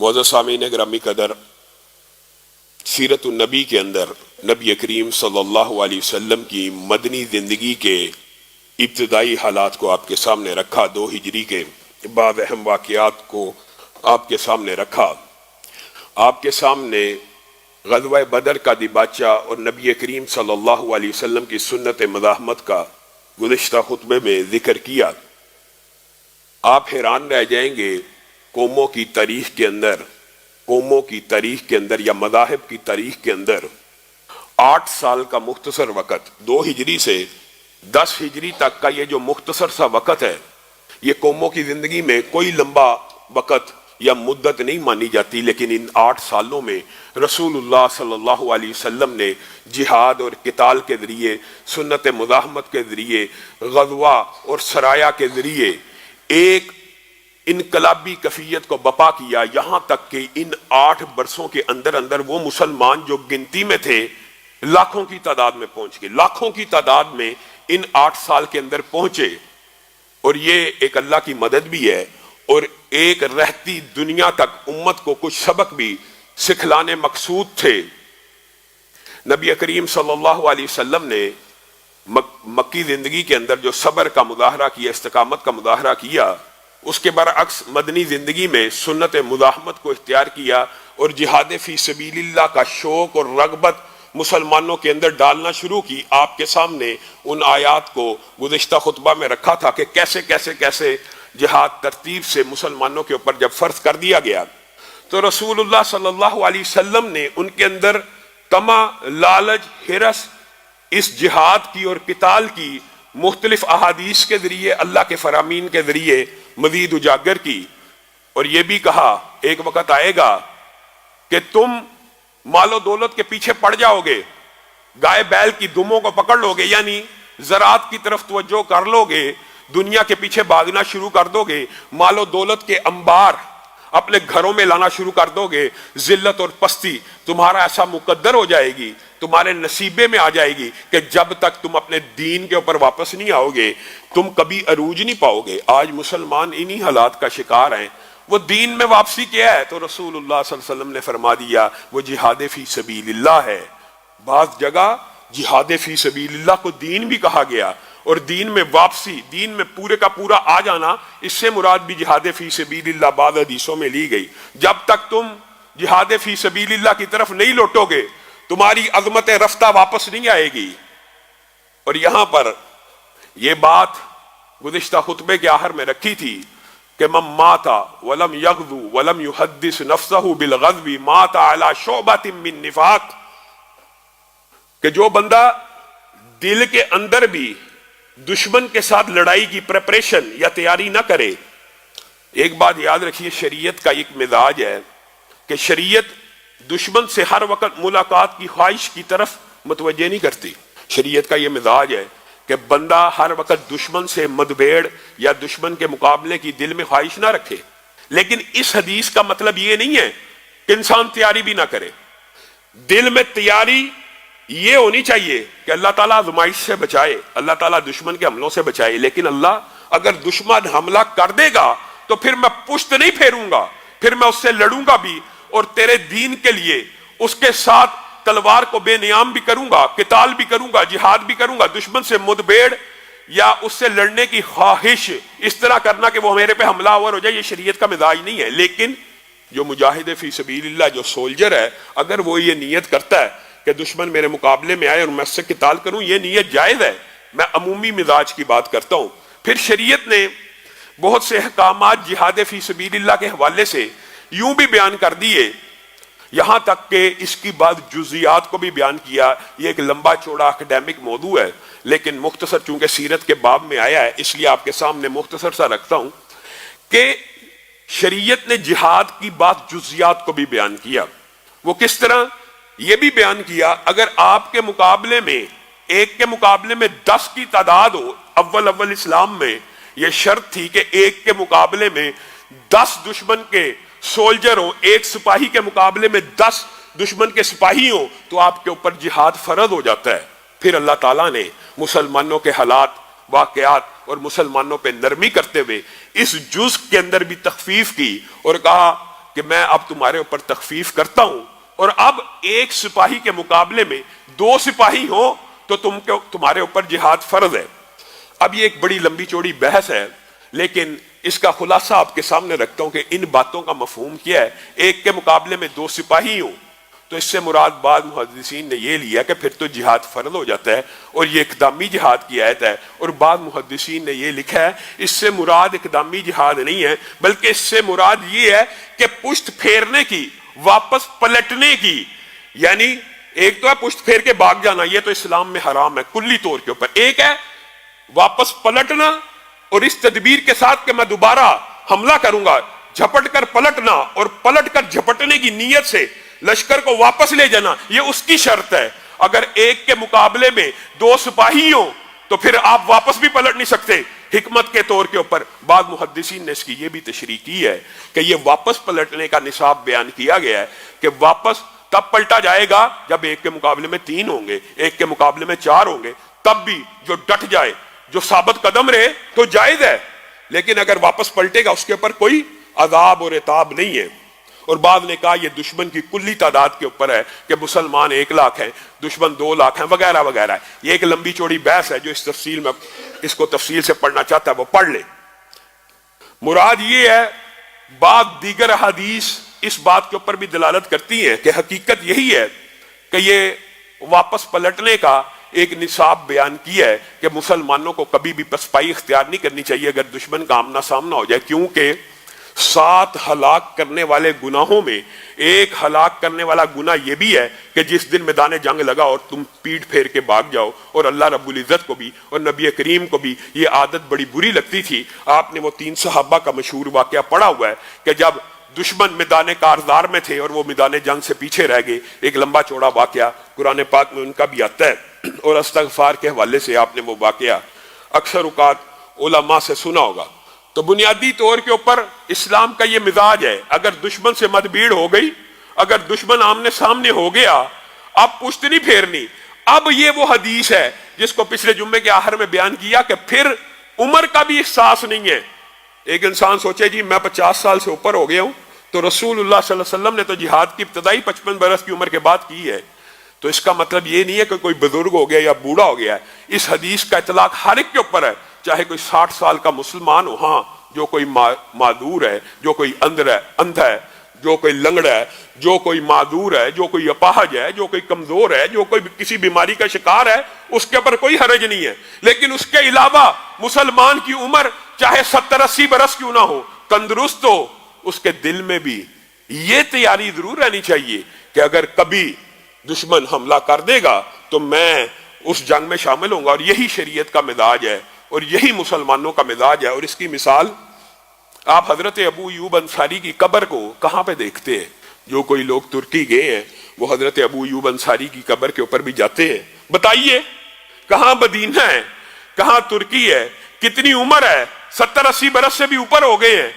معزز سامعین گرامی قدر، سیرت النبی کے اندر نبی کریم صلی اللہ علیہ وسلم کی مدنی زندگی کے ابتدائی حالات کو آپ کے سامنے رکھا، 2 ہجری کے بعض اہم واقعات کو آپ کے سامنے رکھا۔ آپ کے سامنے غزوہ بدر کا دیباچہ اور نبی کریم صلی اللہ علیہ وسلم کی سنت مزاحمت کا گزشتہ خطبے میں ذکر کیا۔ آپ حیران رہ جائیں گے، قوموں کی تاریخ کے اندر یا مذاہب کی تاریخ کے اندر 8 سال کا مختصر وقت، 2 ہجری سے 10 ہجری تک کا یہ جو مختصر سا وقت ہے، یہ قوموں کی زندگی میں کوئی لمبا وقت یا مدت نہیں مانی جاتی، لیکن ان 8 سالوں میں رسول اللہ صلی اللہ علیہ وسلم نے جہاد اور قتال کے ذریعے، سنت مزاحمت کے ذریعے، غزوہ اور سرایا کے ذریعے ایک انقلابی کیفیت کو بپا کیا، یہاں تک کہ ان 8 برسوں کے اندر اندر وہ مسلمان جو گنتی میں تھے لاکھوں کی تعداد میں پہنچ گئے، لاکھوں کی تعداد میں ان 8 سال کے اندر پہنچے۔ اور یہ ایک اللہ کی مدد بھی ہے، اور ایک رہتی دنیا تک امت کو کچھ سبق بھی سکھلانے مقصود تھے۔ نبی کریم صلی اللہ علیہ وسلم نے مکی زندگی کے اندر جو صبر کا مظاہرہ کیا، استقامت کا مظاہرہ کیا، اس کے برعکس مدنی زندگی میں سنت مزاحمت کو اختیار کیا اور جہاد فی سبیل اللہ کا شوق اور رغبت مسلمانوں کے اندر ڈالنا شروع کی۔ آپ کے سامنے ان آیات کو گزشتہ خطبہ میں رکھا تھا کہ کیسے جہاد ترتیب سے مسلمانوں کے اوپر جب فرض کر دیا گیا تو رسول اللہ صلی اللہ علیہ وسلم نے ان کے اندر طمع، لالچ، ہرس اس جہاد کی اور قتال کی مختلف احادیث کے ذریعے، اللہ کے فرامین کے ذریعے مزید اجاگر کی، اور یہ بھی کہا ایک وقت آئے گا کہ تم مال و دولت کے پیچھے پڑ جاؤ گے، گائے بیل کی دموں کو پکڑ لو گے، یعنی زراعت کی طرف توجہ کر لو گے، دنیا کے پیچھے بھاگنا شروع کر دو گے، مال و دولت کے انبار اپنے گھروں میں لانا شروع کر دو گے، ذلت اور پستی تمہارا ایسا مقدر ہو جائے گی، تمہارے نصیبے میں آ جائے گی کہ جب تک تم اپنے دین کے اوپر واپس نہیں آؤ گے تم کبھی عروج نہیں پاؤ گے۔ آج مسلمان انہی حالات کا شکار ہیں۔ وہ دین میں واپسی کیا ہے؟ تو رسول اللہ صلی اللہ علیہ وسلم نے فرما دیا وہ جہاد فی سبیل اللہ ہے۔ بعض جگہ جہاد فی سبیل اللہ کو دین بھی کہا گیا، اور دین میں واپسی، دین میں پورے کا پورا آ جانا، اس سے مراد بھی جہاد فی سبیل اللہ بعض حدیثوں میں لی گئی۔ جب تک تم جہاد فی سبیل اللہ کی طرف نہیں لوٹو گے تمہاری عظمت رفتہ واپس نہیں آئے گی۔ اور یہاں پر یہ بات گزشتہ خطبے کے آخر میں رکھی تھی کہ من مات ولم یغزو ولم یحدث نفسه بالغزو مات علی شعبۃ من نفاق، کہ جو بندہ دل کے اندر بھی دشمن کے ساتھ لڑائی کی پریپریشن یا تیاری نہ کرے۔ ایک بات یاد رکھیے، شریعت کا ایک مزاج ہے کہ شریعت دشمن سے ہر وقت ملاقات کی خواہش کی طرف متوجہ نہیں کرتی۔ شریعت کا یہ مزاج ہے کہ بندہ ہر وقت دشمن سے مدبھیڑ یا دشمن کے مقابلے کی دل میں خواہش نہ رکھے، لیکن اس حدیث کا مطلب یہ نہیں ہے کہ انسان تیاری بھی نہ کرے۔ دل میں تیاری یہ ہونی چاہیے کہ اللہ تعالیٰ آزمائش سے بچائے، اللہ تعالیٰ دشمن کے حملوں سے بچائے، لیکن اللہ اگر دشمن حملہ کر دے گا تو پھر میں پشت نہیں پھیروں گا، پھر میں اس سے لڑوں گا بھی، اور تیرے دین کے لیے اس کے ساتھ تلوار کو بے نیام بھی کروں گا، قتال بھی کروں گا، جہاد بھی کروں گا۔ دشمن سے مدبھیڑ یا اس سے لڑنے کی خواہش اس طرح کرنا کہ وہ میرے پہ حملہ آور ہو جائے، یہ شریعت کا مزاج نہیں ہے۔ لیکن جو مجاہد فی سبیل اللہ، جو سولجر ہے، اگر وہ یہ نیت کرتا ہے کہ دشمن میرے مقابلے میں آئے اور میں اس سے قتال کروں، یہ نیت جائز ہے۔ میں عمومی مزاج کی بات کرتا ہوں۔ پھر شریعت نے بہت سے احکامات جہاد فی سبیل اللہ کے حوالے سے یوں بھی بیان کر دیے، یہاں تک کہ اس کی بعض جزیات کو بھی بیان کیا۔ یہ ایک لمبا چوڑا اکیڈیمک موضوع ہے، لیکن مختصر چونکہ سیرت کے باب میں آیا ہے اس لیے آپ کے سامنے مختصر سا رکھتا ہوں کہ شریعت نے جہاد کی بعض جزیات کو بھی بیان کیا۔ وہ کس طرح؟ یہ بھی بیان کیا اگر آپ کے مقابلے میں ایک کے مقابلے میں 10 کی تعداد ہو، اول اسلام میں یہ شرط تھی کہ ایک کے مقابلے میں 10 دشمن کے سولجر ہوں، ایک سپاہی کے مقابلے میں 10 دشمن کے سپاہی ہوں تو آپ کے اوپر جہاد فرض ہو جاتا ہے۔ پھر اللہ تعالیٰ نے مسلمانوں کے حالات، واقعات اور مسلمانوں پہ نرمی کرتے ہوئے اس جز کے اندر بھی تخفیف کی اور کہا کہ میں اب تمہارے اوپر تخفیف کرتا ہوں، اور اب ایک سپاہی کے مقابلے میں 2 سپاہی ہوں تو تمہارے اوپر جہاد فرض ہے۔ اب یہ ایک بڑی لمبی چوڑی بحث ہے، لیکن اس کا خلاصہ آپ کے سامنے رکھتا ہوں کہ ان باتوں کا مفہوم کیا ہے۔ ایک کے مقابلے میں 2 سپاہی ہوں تو اس سے مراد بعض محدثین نے یہ لیا کہ پھر تو جہاد فرض ہو جاتا ہے اور یہ اقدامی جہاد کی آیت ہے، اور بعض محدثین نے یہ لکھا ہے اس سے مراد اقدامی جہاد نہیں ہے، بلکہ اس سے مراد یہ ہے کہ پشت پھیرنے کی، واپس پلٹنے کی، یعنی ایک تو ہے پشت پھیر کے بھاگ جانا، یہ تو اسلام میں حرام ہے کلی طور کے اوپر، ایک ہے واپس پلٹنا اور اس تدبیر کے ساتھ کہ میں دوبارہ حملہ کروں گا، جھپٹ کر پلٹنا اور پلٹ کر جھپٹنے کی نیت سے لشکر کو واپس لے جانا، یہ اس کی شرط ہے۔ اگر ایک کے مقابلے میں 2 سپاہی ہوں تو پھر آپ واپس بھی پلٹ نہیں سکتے حکمت کے طور کے اوپر۔ بعض محدثین نے اس کی یہ بھی تشریح کی ہے کہ یہ واپس پلٹنے کا نصاب بیان کیا گیا ہے کہ واپس تب پلٹا جائے گا جب ایک کے مقابلے میں 3 ہوں گے، ایک کے مقابلے میں 4 ہوں گے، تب بھی جو ڈٹ جائے، جو ثابت قدم رہے تو جائز ہے، لیکن اگر واپس پلٹے گا اس کے اوپر کوئی عذاب اور عتاب نہیں ہے۔ اور بعض نے کہا یہ دشمن کی کلی تعداد کے اوپر ہے کہ مسلمان 1 لاکھ ہیں، دشمن 2 لاکھ ہیں، وغیرہ وغیرہ۔ یہ ایک لمبی چوڑی بحث ہے، جو اس تفصیل میں اس کو تفصیل سے پڑھنا چاہتا ہے وہ پڑھ لے۔ مراد یہ ہے، بعض دیگر احادیث اس بات کے اوپر بھی دلالت کرتی ہیں کہ حقیقت یہی ہے کہ یہ واپس پلٹنے کا ایک نصاب بیان کیا ہے کہ مسلمانوں کو کبھی بھی پسپائی اختیار نہیں کرنی چاہیے اگر دشمن کا آمنا سامنا ہو جائے، کیونکہ 7 ہلاک کرنے والے گناہوں میں ایک ہلاک کرنے والا گناہ یہ بھی ہے کہ جس دن میدان جنگ لگا اور تم پیٹ پھیر کے بھاگ جاؤ، اور اللہ رب العزت کو بھی اور نبی کریم کو بھی یہ عادت بڑی بری لگتی تھی۔ آپ نے وہ 3 صحابہ کا مشہور واقعہ پڑھا ہوا ہے کہ جب دشمن میدان کارزار میں تھے اور وہ میدان جنگ سے پیچھے رہ گئے، ایک لمبا چوڑا واقعہ قرآن پاک میں ان کا بھی آتا ہے، اور استغفار کے حوالے سے آپ نے وہ واقعہ اکثر اوقات علماء سے سنا ہوگا۔ تو بنیادی طور کے اوپر اسلام کا یہ مزاج ہے، اگر دشمن سے مدبھیڑ ہو گئی، اگر دشمن آمنے سامنے ہو گیا، اب پشت نہیں پھیرنی۔ اب یہ وہ حدیث ہے جس کو پچھلے جمعے کے آخر میں بیان کیا کہ پھر عمر کا بھی احساس نہیں ہے۔ ایک انسان سوچے جی میں 50 سال سے اوپر ہو گیا ہوں، تو رسول اللہ صلی اللہ علیہ وسلم نے تو جہاد کی ابتدائی 55 برس کی عمر کے بعد کی ہے، تو اس کا مطلب یہ نہیں ہے کہ کوئی بزرگ ہو گیا یا بوڑھا ہو گیا ہے۔ اس حدیث کا اطلاق ہر ایک کے اوپر ہے، چاہے کوئی 60 سال کا مسلمان ہو، ہاں جو کوئی معذور ہے، جو کوئی اندھا ہے، جو کوئی لنگڑا ہے، جو کوئی معذور ہے، جو کوئی اپاہج ہے، جو کوئی کمزور ہے، جو کوئی کسی بیماری کا شکار ہے، اس کے اوپر کوئی حرج نہیں ہے۔ لیکن اس کے علاوہ مسلمان کی عمر چاہے 70-80 برس کیوں نہ ہو، تندرست ہو، اس کے دل میں بھی یہ تیاری ضرور رہنی چاہیے کہ اگر کبھی دشمن حملہ کر دے گا تو میں اس جنگ میں شامل ہوں گا، اور یہی شریعت کا مزاج ہے اور یہی مسلمانوں کا مزاج ہے۔ اور اس کی مثال آپ حضرت ابو ایوب انصاری کی قبر کو کہاں پہ دیکھتے ہیں؟ جو کوئی لوگ ترکی گئے ہیں وہ حضرت ابو ایوب انصاری کی قبر کے اوپر بھی جاتے ہیں۔ بتائیے کہاں مدینہ ہے، کہاں ترکی ہے، کتنی عمر ہے، 70-80 برس سے بھی اوپر ہو گئے ہیں۔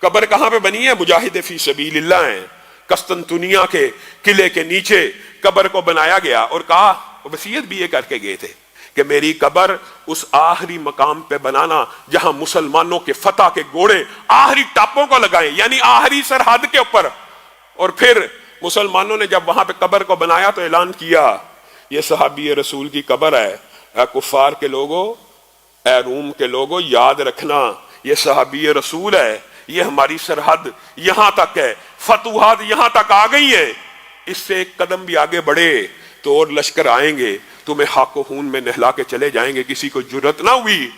قبر کہاں پہ بنی ہے؟ مجاہد فی سبیل اللہ ہیں، قسطنطنیہ کے قلعے کے نیچے قبر کو بنایا گیا، اور کہا وصیت بھی یہ کر کے گئے تھے کہ میری قبر اس آخری مقام پہ بنانا جہاں مسلمانوں کے فتح کے گھوڑے آخری ٹاپوں کو لگائیں، یعنی آخری سرحد کے اوپر۔ اور پھر مسلمانوں نے جب وہاں پہ قبر کو بنایا تو اعلان کیا یہ صحابی رسول کی قبر ہے، اے کفار کے لوگوں، اے روم کے لوگوں، یاد رکھنا یہ صحابی رسول ہے، یہ ہماری سرحد یہاں تک ہے، فتوحات یہاں تک آ گئی ہیں، اس سے ایک قدم بھی آگے بڑھے تو اور لشکر آئیں گے، تمہیں خاک و خون میں نہلا کے چلے جائیں گے۔ کسی کو جرت نہ ہوئی،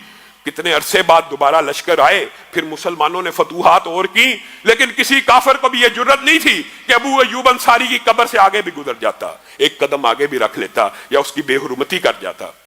کتنے عرصے بعد دوبارہ لشکر آئے، پھر مسلمانوں نے فتوحات اور کی، لیکن کسی کافر کو بھی یہ جرت نہیں تھی کہ ابو ایوب انصاری کی قبر سے آگے بھی گزر جاتا، ایک قدم آگے بھی رکھ لیتا یا اس کی بے حرمتی کر جاتا۔